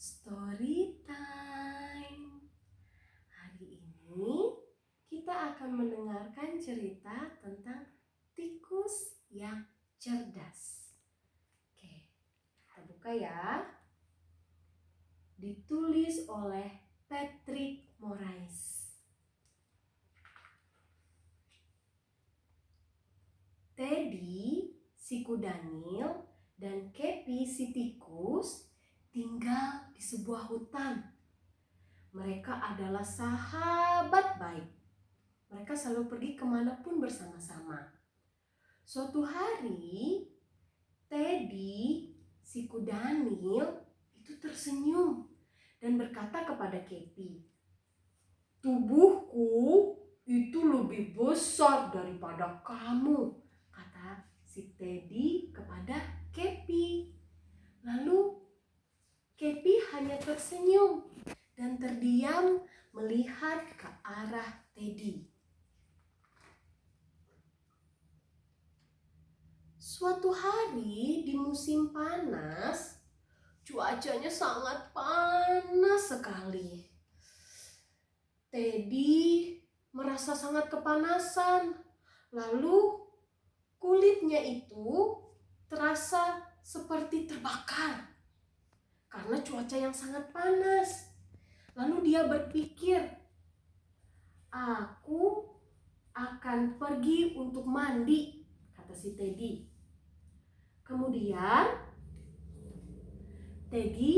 Story time. Hari ini kita akan mendengarkan cerita tentang tikus yang cerdas. Oke, kita buka ya. Ditulis oleh Patrick Morais. Teddy, si kudanil, dan Kepi si tikus tinggal di sebuah hutan. Mereka adalah sahabat baik. Mereka selalu pergi kemanapun bersama-sama. Suatu hari, Teddy, si kudanil, itu tersenyum dan berkata kepada Kepi, "Tubuhku itu lebih besar daripada kamu," kata si Teddy kepada Kepi. Lalu Kepi hanya tersenyum dan terdiam melihat ke arah Teddy. Suatu hari di musim panas, cuacanya sangat panas sekali. Teddy merasa sangat kepanasan. Lalu kulitnya itu terasa seperti terbakar karena cuaca yang sangat panas. Lalu dia berpikir, "Aku akan pergi untuk mandi," kata si Teddy. Kemudian Teddy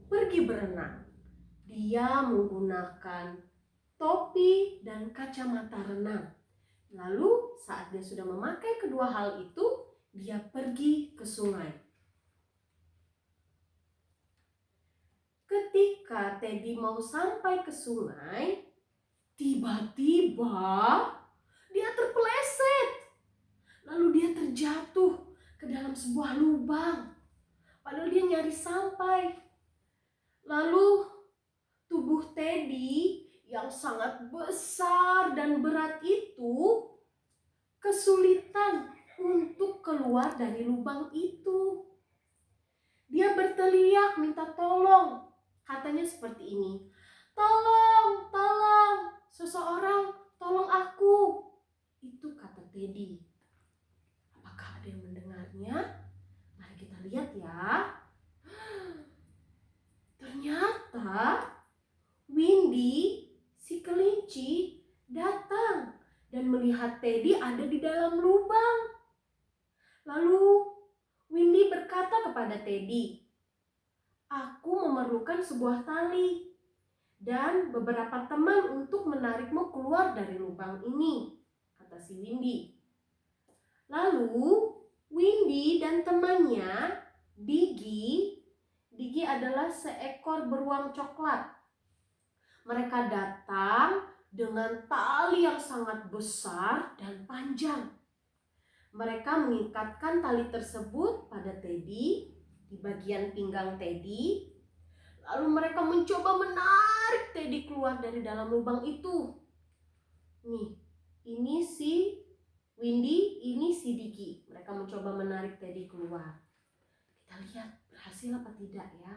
pergi berenang. Dia menggunakan topi dan kacamata renang. Lalu saat dia sudah memakai kedua hal itu, dia pergi ke sungai. Ketika Teddy mau sampai ke sungai, tiba-tiba dia terpeleset. Lalu dia terjatuh ke dalam sebuah lubang. Padahal dia nyaris sampai. Lalu tubuh Teddy yang sangat besar dan berat itu kesulitan untuk keluar dari lubang itu. Dia berteriak minta tolong. Katanya seperti ini, "Tolong, tolong, seseorang tolong aku." Itu kata Teddy. Apakah ada yang mendengarnya? Mari kita lihat ya. Ternyata Windy, si kelinci, datang dan melihat Teddy ada di dalam lubang. Lalu Windy berkata kepada Teddy, "Aku memerlukan sebuah tali dan beberapa teman untuk menarikmu keluar dari lubang ini," kata si Windy. Lalu Windy dan temannya, Diggy adalah seekor beruang coklat. Mereka datang dengan tali yang sangat besar dan panjang. Mereka mengikatkan tali tersebut pada Teddy di bagian pinggang Teddy. Lalu mereka mencoba menarik Teddy keluar dari dalam lubang itu. Nih, ini si Windy, ini si Diggy. Mereka mencoba menarik Teddy keluar. Kita lihat berhasil apa tidak ya.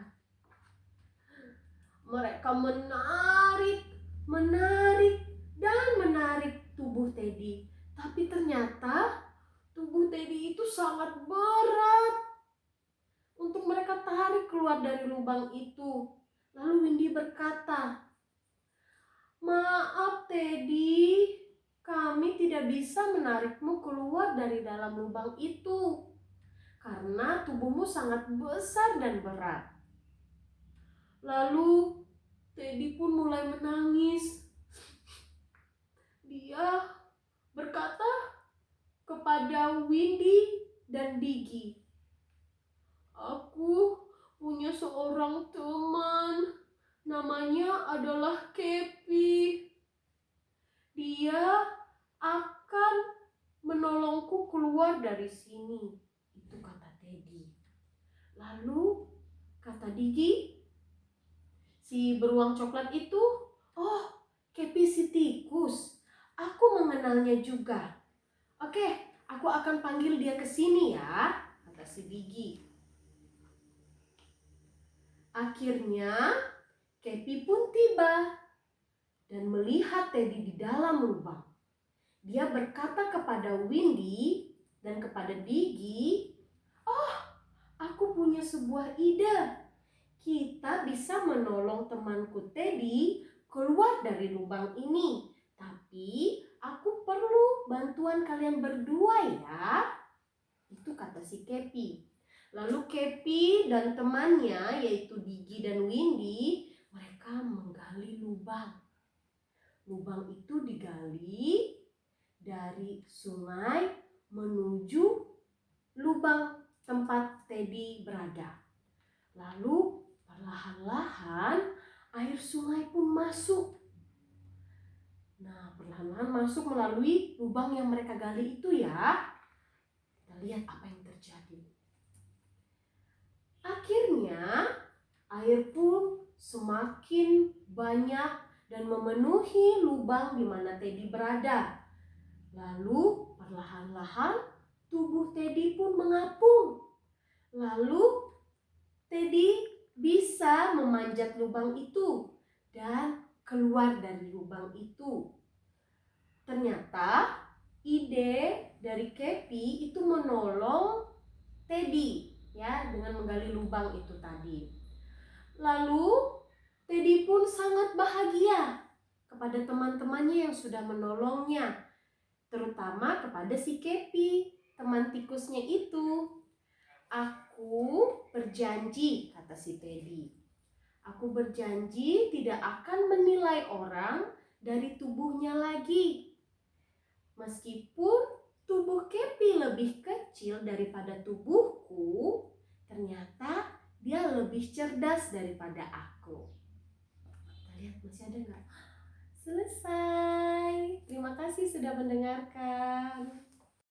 Mereka menarik tubuh Teddy. Tapi ternyata tubuh Teddy itu sangat berat untuk mereka tarik keluar dari lubang itu. Lalu Windy berkata, "Maaf Teddy, kami tidak bisa menarikmu keluar dari dalam lubang itu karena tubuhmu sangat besar dan berat." Lalu Teddy pun mulai menangis. Dia berkata kepada Windy dan Diggy, "Aku punya seorang teman, namanya adalah Kepi. Dia akan menolongku keluar dari sini." Itu kata Teddy. Lalu kata Diggy, si beruang coklat itu, "Oh, Kepi si tikus. Aku mengenalnya juga. Oke, aku akan panggil dia ke sini ya," kata si Diggy. Akhirnya Kepi pun tiba dan melihat Teddy di dalam lubang. Dia berkata kepada Windy dan kepada Biggy, "Oh, aku punya sebuah ide. Kita bisa menolong temanku Teddy keluar dari lubang ini. Tapi aku perlu bantuan kalian berdua ya." Itu kata si Kepi. Lalu Kepi dan temannya yaitu Biggy dan Windy, mereka menggali lubang. Lubang itu digali dari sungai menuju lubang tempat Teddy berada. Lalu perlahan-lahan air sungai pun masuk. Nah, perlahan-lahan masuk melalui lubang yang mereka gali itu ya. Kita lihat apa yang terjadi. Akhirnya air pun semakin banyak dan memenuhi lubang di mana Teddy berada. Lalu perlahan-lahan tubuh Teddy pun mengapung. Lalu Teddy bisa memanjat lubang itu dan keluar dari lubang itu. Ternyata ide dari Kepi itu menolong Teddy ya dengan menggali lubang itu tadi. Lalu Teddy pun sangat bahagia kepada teman-temannya yang sudah menolongnya, terutama kepada si Kepi, teman tikusnya itu. "Aku berjanji," kata si Teddy. "Aku berjanji tidak akan menilai orang dari tubuhnya lagi. Meskipun tubuh Kepi lebih kecil daripada tubuhku, ternyata dia lebih cerdas daripada aku." Kita lihat masih ada nggak? Selesai. Terima kasih sudah mendengarkan.